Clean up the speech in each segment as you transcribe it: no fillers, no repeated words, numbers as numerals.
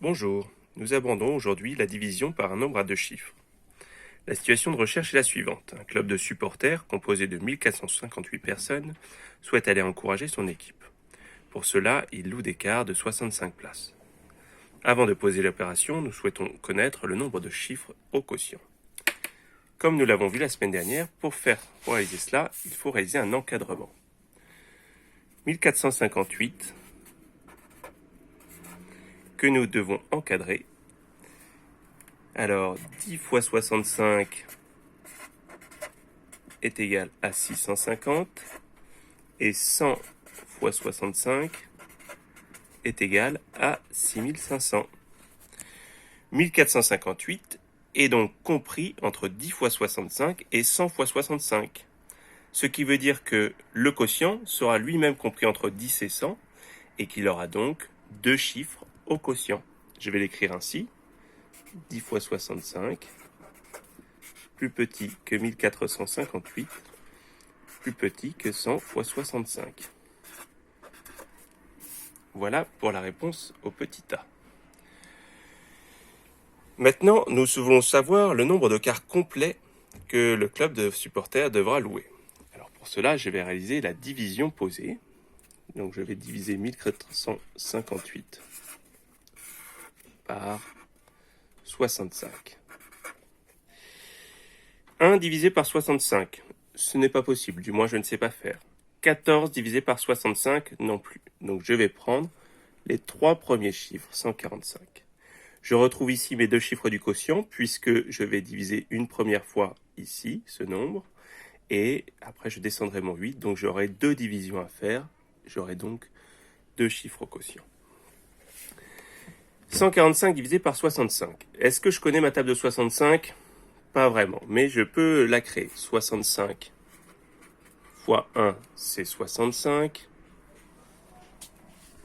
Bonjour, nous abordons aujourd'hui la division par un nombre à deux chiffres. La situation de recherche est la suivante. Un club de supporters, composé de 1458 personnes, souhaite aller encourager son équipe. Pour cela, il loue des cars de 65 places. Avant de poser l'opération, nous souhaitons connaître le nombre de chiffres au quotient. Comme nous l'avons vu la semaine dernière, pour réaliser cela, il faut réaliser un encadrement. 1458 que nous devons encadrer. Alors, 10 fois 65 est égal à 650 et 100 fois 65 est égal à 6500. 1458 est donc compris entre 10 fois 65 et 100 fois 65. Ce qui veut dire que le quotient sera lui-même compris entre 10 et 100 et qu'il aura donc deux chiffres au quotient. Je vais l'écrire ainsi. 10 fois 65 plus petit que 1458 plus petit que 100 fois 65. Voilà pour la réponse au petit a. Maintenant, nous voulons savoir le nombre de cars complets que le club de supporters devra louer. Alors pour cela, je vais réaliser la division posée. Donc je vais diviser 1458 par 65. 1 divisé par 65, ce n'est pas possible, du moins je ne sais pas faire. 14 divisé par 65 non plus. Donc je vais prendre les trois premiers chiffres, 145. Je retrouve ici mes deux chiffres du quotient puisque je vais diviser une première fois ici, ce nombre, et après je descendrai mon 8, donc j'aurai deux divisions à faire, j'aurai donc deux chiffres au quotient. 145 divisé par 65. Est-ce que je connais ma table de 65 ? Pas vraiment, mais je peux la créer. 65 fois 1, c'est 65.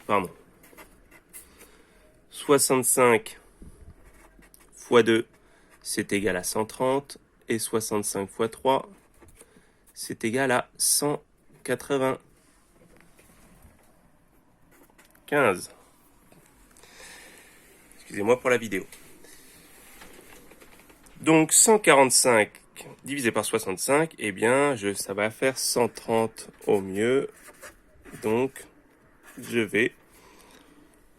Pardon. 65 fois 2, c'est égal à 130. Et 65 fois 3, c'est égal à 195. Excusez-moi pour la vidéo. Donc 145 divisé par 65, eh bien, ça va faire 130 au mieux. Donc,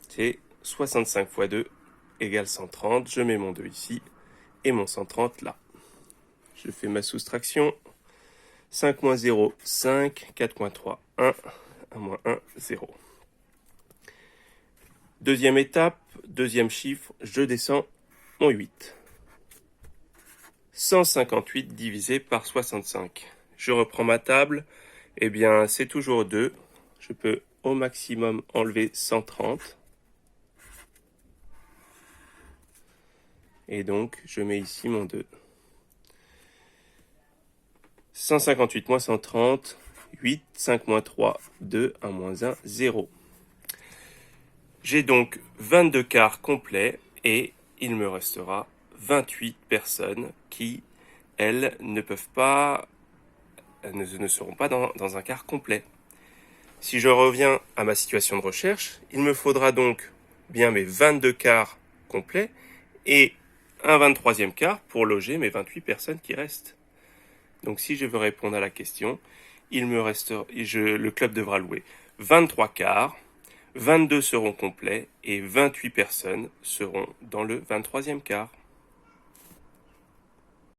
c'est 65 fois 2 égale 130. Je mets mon 2 ici et mon 130 là. Je fais ma soustraction. 5 moins 0, 5. 4 moins 3, 1. 1 moins 1, 0. Deuxième étape, deuxième chiffre, je descends mon 8. 158 divisé par 65. Je reprends ma table. Eh bien, c'est toujours 2. Je peux au maximum enlever 130. Et donc, je mets ici mon 2. 158 moins 130, 8, 5 moins 3, 2, 1 moins 1, 0. J'ai donc 22 quarts complets et il me restera 28 personnes qui, elles, ne seront pas dans un quart complet. Si je reviens à ma situation de recherche, il me faudra donc bien mes 22 quarts complets et un 23e quart pour loger mes 28 personnes qui restent. Donc si je veux répondre à la question, le club devra louer 23 quarts, 22 seront complets et 28 personnes seront dans le 23e quart.